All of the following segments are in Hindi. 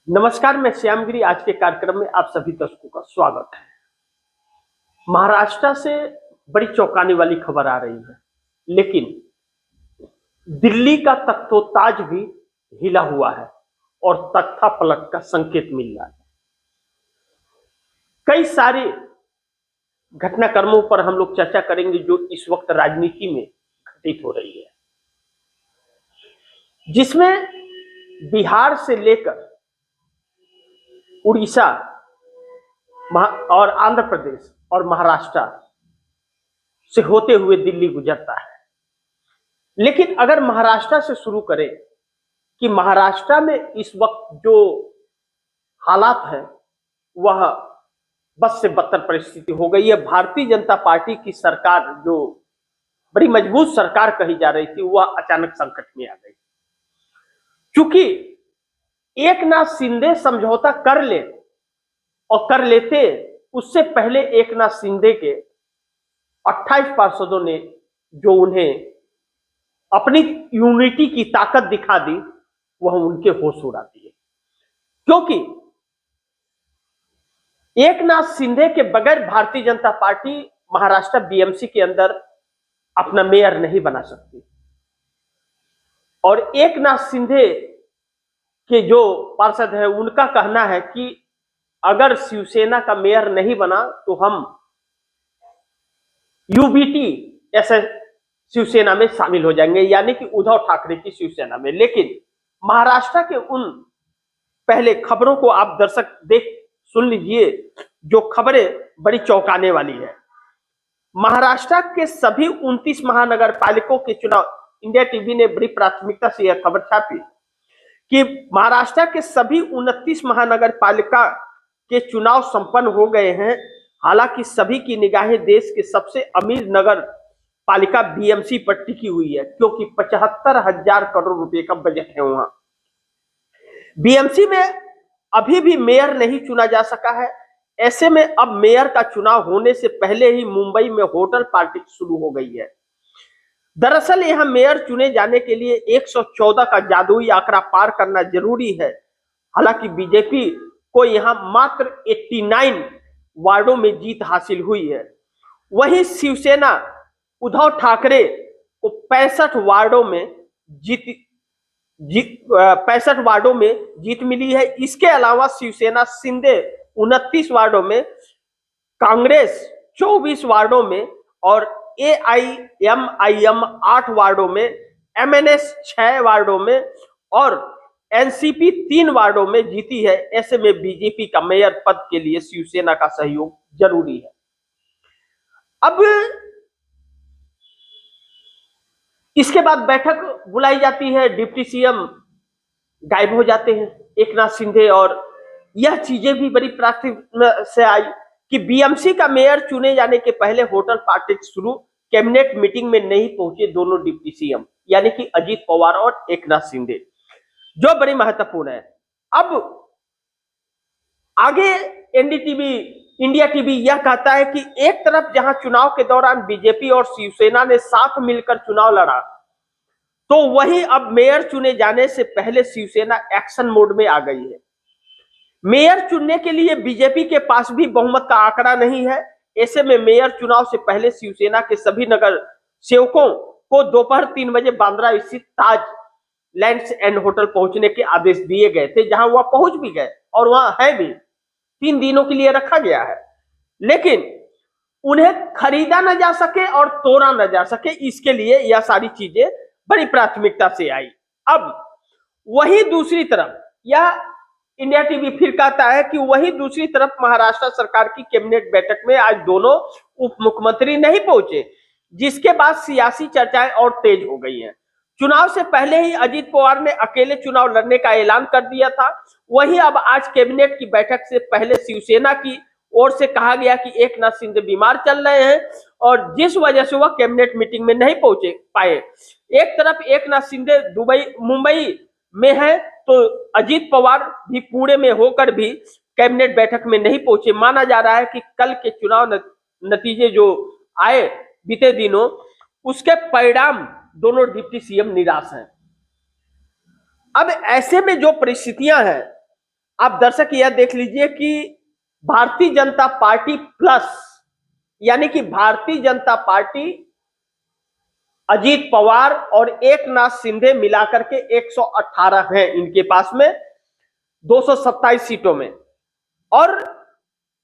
नमस्कार, मैं श्यामगिरी। आज के कार्यक्रम में आप सभी दर्शकों का स्वागत है। महाराष्ट्र से बड़ी चौंकाने वाली खबर आ रही है, लेकिन दिल्ली का तख्तोताज भी हिला हुआ है और तख्ता पलट का संकेत मिल रहा है। कई सारे घटनाक्रमों पर हम लोग चर्चा करेंगे जो इस वक्त राजनीति में घटित हो रही है, जिसमें बिहार से लेकर उड़ीसा और आंध्र प्रदेश और महाराष्ट्र से होते हुए दिल्ली गुजरता है। लेकिन अगर महाराष्ट्र से शुरू करें कि महाराष्ट्र में इस वक्त जो हालात है वह बस से बदतर परिस्थिति हो गई है। भारतीय जनता पार्टी की सरकार, जो बड़ी मजबूत सरकार कही जा रही थी, वह अचानक संकट में आ गई। क्योंकि एकनाथ शिंदे समझौता कर ले और कर लेते, उससे पहले एकनाथ शिंदे के 28 पार्षदों ने जो उन्हें अपनी यूनिटी की ताकत दिखा दी, वह उनके होश उड़ा दिए। क्योंकि एकनाथ शिंदे के बगैर भारतीय जनता पार्टी महाराष्ट्र बीएमसी के अंदर अपना मेयर नहीं बना सकती। और एकनाथ शिंदे के जो पार्षद है, उनका कहना है कि अगर शिवसेना का मेयर नहीं बना तो हम यूबीटी ऐसे शिवसेना में शामिल हो जाएंगे, यानी कि उद्धव ठाकरे की शिवसेना में। लेकिन महाराष्ट्र के उन पहले खबरों को आप दर्शक सुन लीजिए, जो खबरें बड़ी चौंकाने वाली है। महाराष्ट्र के सभी 29 महानगर पालिकाओं के चुनाव, इंडिया टीवी ने बड़ी प्राथमिकता से यह खबर छापी कि महाराष्ट्र के सभी 29 महानगर पालिका के चुनाव संपन्न हो गए हैं। हालांकि सभी की निगाहें देश के सबसे अमीर नगर पालिका बीएमसी पर टिकी हुई है, क्योंकि 75,000 करोड़ रुपए का बजट है वहां। बीएमसी में अभी भी मेयर नहीं चुना जा सका है। ऐसे में अब मेयर का चुनाव होने से पहले ही मुंबई में होटल पार्टी शुरू हो गई है। दरअसल यहां मेयर चुने जाने के लिए 114 का जादुई आंकड़ा पार करना जरूरी है। हालांकि बीजेपी को यहां मात्र 89 वार्डों में जीत हासिल हुई है। वहीं शिवसेना उद्धव ठाकरे को 65 वार्डों में जीत मिली है। इसके अलावा शिवसेना शिंदे 29 वार्डों में, कांग्रेस 24 वार्डों में और एआईएमआईएम 8 वार्डों में, एमएनएस 6 वार्डों में और एनसीपी 3 वार्डों में जीती है। ऐसे में बीजेपी का मेयर पद के लिए शिवसेना का सहयोग जरूरी है। अब इसके बाद बैठक बुलाई जाती है, डिप्टी सीएम गायब हो जाते हैं एकनाथ शिंदे, और यह चीजें भी बड़ी प्राथमिकता से आई कि बीएमसी का मेयर चुने जाने के पहले होटल पार्टी शुरू, कैबिनेट मीटिंग में नहीं पहुंचे दोनों डिप्टी सीएम, यानी कि अजीत पवार और एकनाथ शिंदे, जो बड़ी महत्वपूर्ण है। अब आगे एनडीटीवी, इंडिया टीवी यह कहता है कि एक तरफ जहां चुनाव के दौरान बीजेपी और शिवसेना ने साथ मिलकर चुनाव लड़ा, तो वहीं अब मेयर चुने जाने से पहले शिवसेना एक्शन मोड में आ गई है। मेयर चुनने के लिए बीजेपी के पास भी बहुमत का आंकड़ा नहीं है। ऐसे में मेयर चुनाव से पहले शिवसेना के सभी नगर सेवकों को दोपहर 3 बजे बांद्रा स्थित ताज लैंड्स एंड होटल पहुंचने के आदेश दिए गए थे, जहां वह पहुंच भी गए और वहां है भी। 3 दिनों के लिए रखा गया है, लेकिन उन्हें खरीदा न जा सके और तोड़ा न जा सके, इसके लिए यह सारी चीजें बड़ी प्राथमिकता से आई। अब वही दूसरी तरफ, यह इंडिया टीवी फिर कहता है कि वही दूसरी तरफ महाराष्ट्र सरकार की कैबिनेट बैठक में आज दोनों उप मुख्यमंत्री नहीं पहुंचे, जिसके बाद सियासी चर्चाएं और तेज हो गई हैं। चुनाव से पहले ही अजीत पवार ने अकेले चुनाव लड़ने का ऐलान कर दिया था। वहीं अब आज कैबिनेट की बैठक से पहले शिवसेना की ओर से कहा गया कि एकनाथ शिंदे बीमार चल रहे हैं और जिस वजह से वह कैबिनेट मीटिंग में नहीं पहुंचे पाए। एक तरफ एकनाथ शिंदे मुंबई में है, तो अजीत पवार भी पुणे में होकर भी कैबिनेट बैठक में नहीं पहुंचे। माना जा रहा है कि कल के चुनाव नतीजे जो आए बीते दिनों, उसके परिणाम दोनों डिप्टी सीएम निराश हैं। अब ऐसे में जो परिस्थितियां हैं, आप दर्शक यह देख लीजिए कि भारतीय जनता पार्टी प्लस, यानी कि भारतीय जनता पार्टी, अजीत पवार और एकनाथ शिंदे मिलाकर के 118 हैं इनके पास में 227 सीटों में, और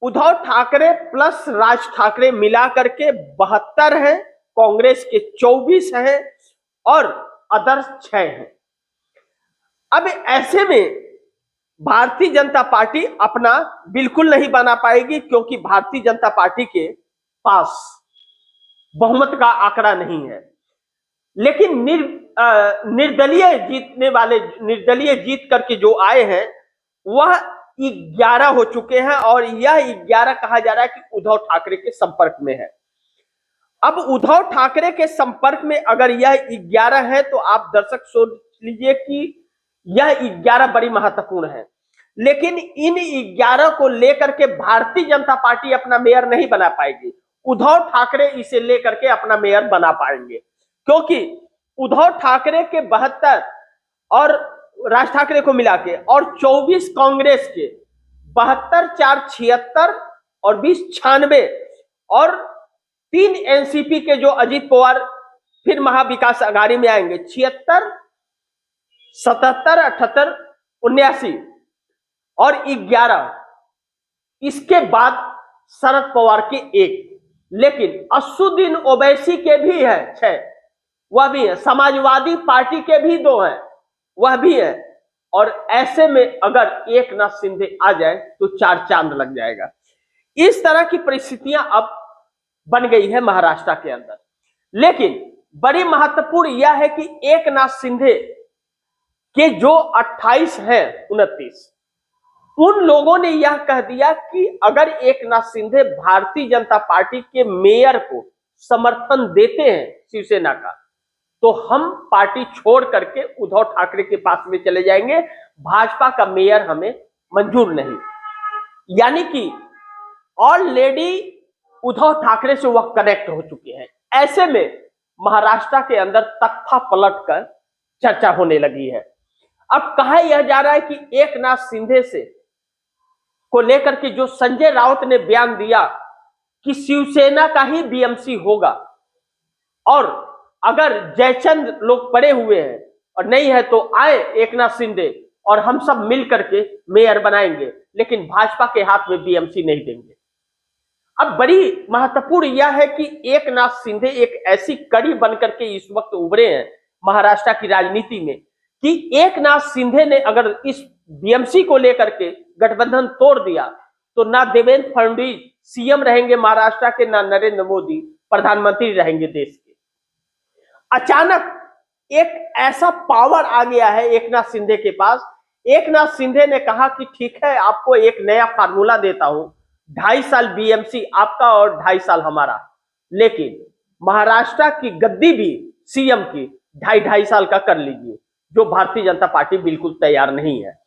उद्धव ठाकरे प्लस राज ठाकरे मिलाकर के 72 हैं, कांग्रेस के 24 हैं और अदर्स 6 हैं। अब ऐसे में भारतीय जनता पार्टी अपना बिल्कुल नहीं बना पाएगी, क्योंकि भारतीय जनता पार्टी के पास बहुमत का आंकड़ा नहीं है। लेकिन निर्दलीय जीत करके जो आए हैं वह 11 हो चुके हैं, और यह 11 कहा जा रहा है कि उद्धव ठाकरे के संपर्क में है। अब उद्धव ठाकरे के संपर्क में अगर यह 11 है तो आप दर्शक सोच लीजिए कि यह 11 बड़ी महत्वपूर्ण है। लेकिन इन 11 को लेकर के भारतीय जनता पार्टी अपना मेयर नहीं बना पाएगी, उद्धव ठाकरे इसे लेकर के अपना मेयर बना पाएंगे, क्योंकि उद्धव ठाकरे के 72 और राज ठाकरे को मिला के और 24 कांग्रेस के, 72 4 76 और 20 96, और 3 एनसीपी के जो अजीत पवार फिर महाविकास अघाड़ी में आएंगे 76 77 78 79 और 11, इसके बाद शरद पवार के 1, लेकिन असुद्दीन ओवैसी के भी है 6, वह भी है, समाजवादी पार्टी के भी 2 हैं, वह भी है, और ऐसे में अगर एकनाथ शिंदे आ जाए तो 4 चांद लग जाएगा। इस तरह की परिस्थितियां अब बन गई है महाराष्ट्र के अंदर। लेकिन बड़ी महत्वपूर्ण यह है कि एकनाथ शिंदे के जो 28 हैं 29, उन लोगों ने यह कह दिया कि अगर एकनाथ शिंदे भारतीय जनता पार्टी के मेयर को समर्थन देते हैं शिवसेना का, तो हम पार्टी छोड़ करके उद्धव ठाकरे के पास में चले जाएंगे, भाजपा का मेयर हमें मंजूर नहीं। यानी कि ऑलरेडी उद्धव ठाकरे से वह कनेक्ट हो चुके हैं। ऐसे में महाराष्ट्र के अंदर तख्ता पलट कर चर्चा होने लगी है। अब कहा यह जा रहा है कि एकनाथ शिंदे से को लेकर के जो संजय राउत ने बयान दिया कि शिवसेना का ही बीएमसी होगा, और अगर जयचंद लोग पड़े हुए हैं और नहीं है तो आए एकनाथ शिंदे और हम सब मिल करके मेयर बनाएंगे, लेकिन भाजपा के हाथ में बीएमसी नहीं देंगे। अब बड़ी महत्वपूर्ण यह है कि एकनाथ शिंदे एक ऐसी कड़ी बनकर के इस वक्त उभरे हैं महाराष्ट्र की राजनीति में कि एकनाथ शिंदे ने अगर इस बीएमसी को लेकर के गठबंधन तोड़ दिया तो ना देवेंद्र फडणवीस सीएम रहेंगे महाराष्ट्र के, ना नरेंद्र मोदी प्रधानमंत्री रहेंगे देश के। अचानक एक ऐसा पावर आ गया है एकनाथ शिंदे के पास। एकनाथ शिंदे ने कहा कि ठीक है, आपको एक नया फार्मूला देता हूं, 2.5 साल बीएमसी आपका और 2.5 साल हमारा, लेकिन महाराष्ट्र की गद्दी भी सीएम की 2.5 साल का कर लीजिए, जो भारतीय जनता पार्टी बिल्कुल तैयार नहीं है।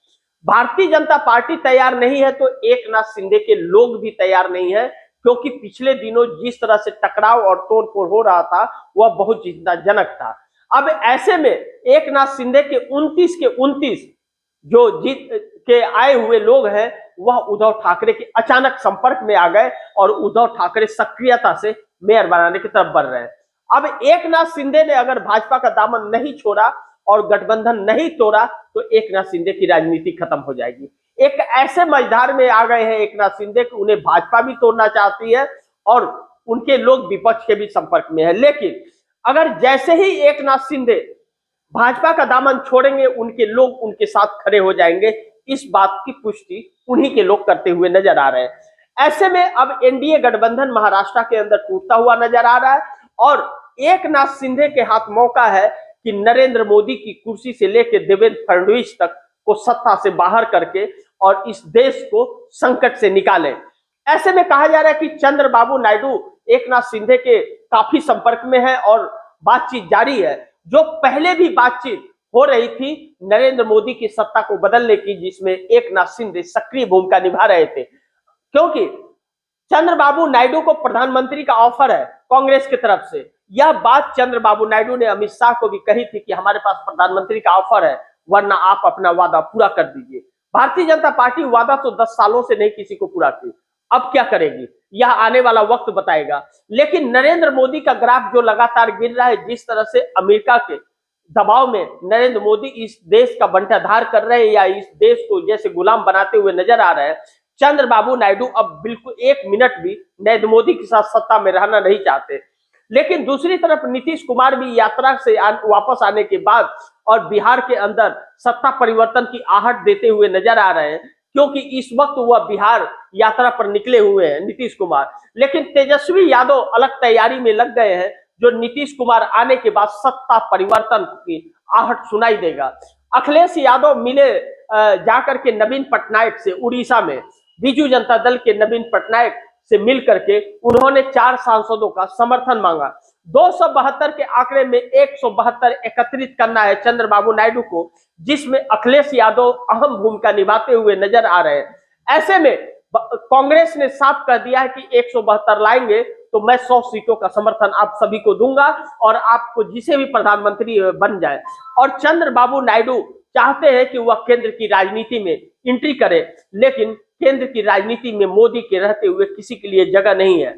भारतीय जनता पार्टी तैयार नहीं है तो एकनाथ शिंदे के लोग भी तैयार नहीं है, क्योंकि पिछले दिनों जिस तरह से टकराव और तोड़फोड़ हो रहा था वह बहुत चिंताजनक था। अब ऐसे में एकनाथ शिंदे के 29 जो जीत के आए हुए लोग हैं वह उद्धव ठाकरे के अचानक संपर्क में आ गए और उद्धव ठाकरे सक्रियता से मेयर बनाने की तरफ बढ़ रहे हैं। अब एकनाथ शिंदे ने अगर भाजपा का दामन नहीं छोड़ा और गठबंधन नहीं तोड़ा तो एकनाथ शिंदे की राजनीति खत्म हो जाएगी। एक ऐसे मझधार में आ गए हैं एकनाथ शिंदे कि उन्हें भाजपा भी तोड़ना चाहती है और उनके लोग विपक्ष के भी संपर्क में है। लेकिन अगर जैसे ही एकनाथ शिंदे भाजपा का दामन छोड़ेंगे, उनके लोग उनके साथ खड़े हो जाएंगे। इस बात की पुष्टि उन्हीं के लोग करते हुए नजर आ रहे हैं। ऐसे में अब एनडीए गठबंधन महाराष्ट्र के अंदर टूटता हुआ नजर आ रहा है और एकनाथ शिंदे के हाथ मौका है कि नरेंद्र मोदी की कुर्सी से लेकर देवेंद्र फडणवीस तक को सत्ता से बाहर करके और इस देश को संकट से निकालें। ऐसे में कहा जा रहा है कि चंद्रबाबू नायडू एकनाथ शिंदे के काफी संपर्क में है और बातचीत जारी है। जो पहले भी बातचीत हो रही थी नरेंद्र मोदी की सत्ता को बदलने की, जिसमें एकनाथ शिंदे सक्रिय भूमिका निभा रहे थे, क्योंकि चंद्रबाबू नायडू को प्रधानमंत्री का ऑफर है कांग्रेस की तरफ से। यह बात चंद्रबाबू नायडू ने अमित शाह को भी कही थी कि हमारे पास प्रधानमंत्री का ऑफर है, वरना आप अपना वादा पूरा कर दीजिए। भारतीय जनता पार्टी वादा तो 10 सालों से नहीं किसी को पूरा की, अब क्या करेगी यह आने वाला वक्त बताएगा। लेकिन नरेंद्र मोदी का ग्राफ जो लगातार गिर रहा है, जिस तरह से अमेरिका के दबाव में नरेंद्र मोदी इस देश का बंटाधार कर रहे हैं या इस देश को जैसे गुलाम बनाते हुए नजर आ रहे हैं, चंद्रबाबू नायडू अब बिल्कुल 1 मिनट भी नरेंद्र मोदी के साथ सत्ता में रहना नहीं चाहते। लेकिन दूसरी तरफ नीतीश कुमार भी यात्रा से वापस आने के बाद और बिहार के अंदर सत्ता परिवर्तन की आहट देते हुए नजर आ रहे हैं, क्योंकि इस वक्त वह बिहार यात्रा पर निकले हुए हैं नीतीश कुमार। लेकिन तेजस्वी यादव अलग तैयारी में लग गए हैं, जो नीतीश कुमार आने के बाद सत्ता परिवर्तन की आहट सुनाई देगा। अखिलेश यादव मिले जाकर के नवीन पटनायक से उड़ीसा में, बीजू जनता दल के नवीन पटनायक से मिल करके उन्होंने 4 सांसदों का समर्थन मांगा। 272 के आंकड़े में 172 एकत्रित करना है चंद्रबाबू नायडू को, जिसमें अखिलेश यादव अहम भूमिका निभाते हुए नजर आ रहे हैं। ऐसे में कांग्रेस ने साफ कर दिया है कि 172 लाएंगे तो मैं 100 सीटों का समर्थन आप सभी को दूंगा और आपको जिसे भी प्रधानमंत्री बन जाए। और चंद्रबाबू नायडू चाहते हैं कि वह केंद्र की राजनीति में एंट्री करे, लेकिन केंद्र की राजनीति में मोदी के रहते हुए किसी के लिए जगह नहीं है।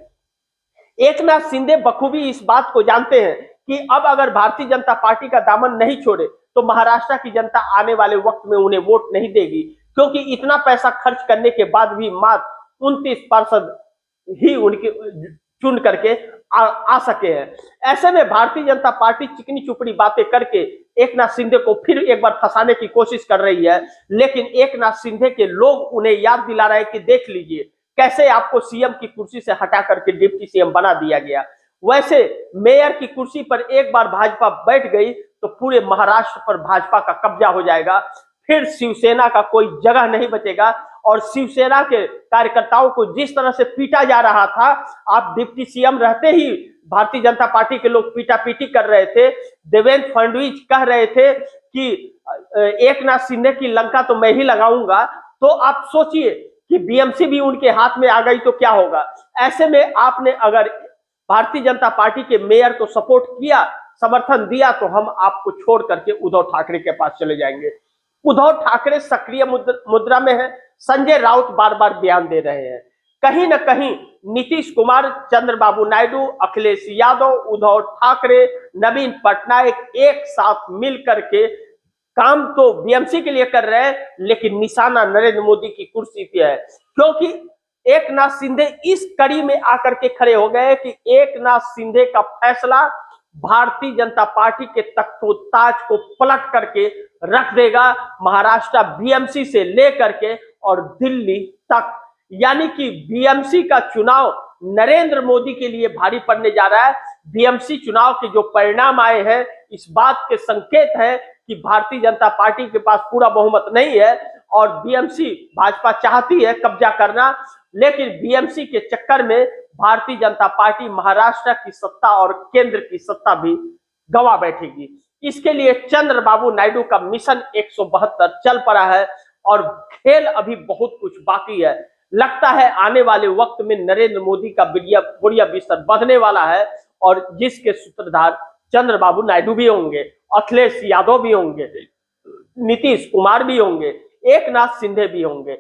एकनाथ शिंदे बखूबी इस बात को जानते हैं कि अब अगर भारतीय जनता पार्टी का दामन नहीं छोड़े तो महाराष्ट्र की जनता आने वाले वक्त में उन्हें वोट नहीं देगी, क्योंकि इतना पैसा खर्च करने के बाद भी मात्र 29% ही उनके चुन करके आ सके हैं। ऐसे में भारतीय जनता पार्टी चिकनी चुपड़ी बातें करके एकनाथ शिंदे को फिर एक बार फंसाने की कोशिश कर रही है। लेकिन एकनाथ शिंदे के लोग उन्हें याद दिला रहे हैं कि देख लीजिए कैसे आपको सीएम की कुर्सी से हटा करके डिप्टी सीएम बना दिया गया। वैसे मेयर की कुर्सी पर एक बार भाजपा बैठ गई तो पूरे महाराष्ट्र पर भाजपा का कब्जा हो जाएगा, फिर शिवसेना का कोई जगह नहीं बचेगा। और शिवसेना के कार्यकर्ताओं को जिस तरह से पीटा जा रहा था, आप डिप्टी सीएम रहते ही भारतीय जनता पार्टी के लोग पीटा पीटी कर रहे थे। देवेंद्र फडणवीस कह रहे थे कि एकनाथ शिंदे की लंका तो मैं ही लगाऊंगा, तो आप सोचिए कि बीएमसी भी उनके हाथ में आ गई तो क्या होगा। ऐसे में आपने अगर भारतीय जनता पार्टी के मेयर को सपोर्ट किया, समर्थन दिया, तो हम आपको छोड़ करके उद्धव ठाकरे के पास चले जाएंगे। उद्धव ठाकरे सक्रिय मुद्रा में है, संजय राउत बार बार बयान दे रहे हैं। कहीं ना कहीं नीतीश कुमार, चंद्रबाबू नायडू, अखिलेश यादव, उद्धव ठाकरे, नवीन पटनायक एक साथ मिल करके काम तो बीएमसी के लिए कर रहे हैं, लेकिन निशाना नरेंद्र मोदी की कुर्सी पे है। क्योंकि एकनाथ शिंदे इस कड़ी में आकर के खड़े हो गए कि एकनाथ शिंदे का फैसला भारतीय जनता पार्टी के तख्तोताज को पलट करके रख देगा, महाराष्ट्र बीएमसी से लेकर के और दिल्ली तक। यानी कि बीएमसी का चुनाव नरेंद्र मोदी के लिए भारी पड़ने जा रहा है। बीएमसी चुनाव के जो परिणाम आए हैं, इस बात के संकेत है कि भारतीय जनता पार्टी के पास पूरा बहुमत नहीं है और बीएमसी भाजपा चाहती है कब्जा करना, लेकिन बीएमसी के चक्कर में भारतीय जनता पार्टी महाराष्ट्र की सत्ता और केंद्र की सत्ता भी गंवा बैठेगी। इसके लिए चंद्रबाबू नायडू का मिशन 172 चल पड़ा है और खेल अभी बहुत कुछ बाकी है। लगता है आने वाले वक्त में नरेंद्र मोदी का बुढ़िया बिस्तर बंधने वाला है और जिसके सूत्रधार चंद्रबाबू नायडू भी होंगे, अखिलेश यादव भी होंगे, नीतीश कुमार भी होंगे, एकनाथ शिंदे भी होंगे।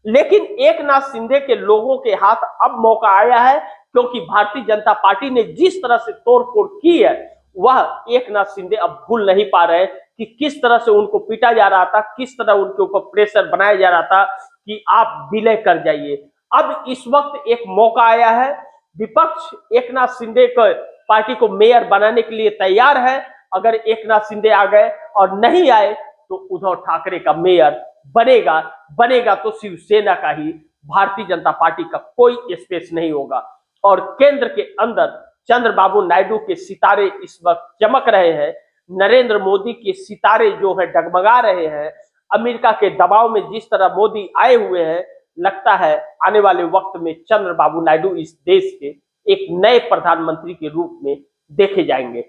लेकिन एकनाथ शिंदे के लोगों के हाथ अब मौका आया है, क्योंकि भारतीय जनता पार्टी ने जिस तरह से तोड़फोड़ की है, वह एकनाथ शिंदे अब भूल नहीं पा रहे कि किस तरह से उनको पीटा जा रहा था, किस तरह उनके ऊपर प्रेशर बनाया जा रहा था कि आप विलय कर जाइए। अब इस वक्त एक मौका आया है, विपक्ष एकनाथ शिंदे को पार्टी को मेयर बनाने के लिए तैयार है। अगर एकनाथ शिंदे आ गए और नहीं आए तो उद्धव ठाकरे का मेयर बनेगा तो शिवसेना का ही, भारतीय जनता पार्टी का कोई स्पेस नहीं होगा। और केंद्र के अंदर चंद्रबाबू नायडू के सितारे इस वक्त चमक रहे हैं, नरेंद्र मोदी के सितारे जो है डगमगा रहे हैं। अमेरिका के दबाव में जिस तरह मोदी आए हुए हैं, लगता है आने वाले वक्त में चंद्रबाबू नायडू इस देश के एक नए प्रधानमंत्री के रूप में देखे जाएंगे।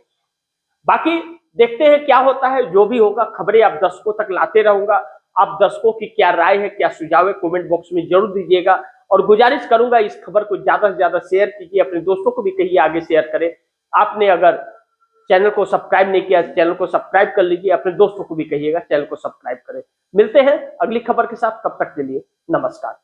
बाकी देखते हैं क्या होता है, जो भी होगा खबरें आप दर्शकों तक लाते रहूंगा। आप दर्शकों की क्या राय है, क्या सुझाव है, कमेंट बॉक्स में जरूर दीजिएगा और गुजारिश करूंगा इस खबर को ज्यादा से ज्यादा शेयर कीजिए, अपने दोस्तों को भी कहिए आगे शेयर करें। आपने अगर चैनल को सब्सक्राइब नहीं किया, चैनल को सब्सक्राइब कर लीजिए, अपने दोस्तों को भी कहिएगा चैनल को सब्सक्राइब करें। मिलते हैं अगली खबर के साथ, तब तक के लिए नमस्कार।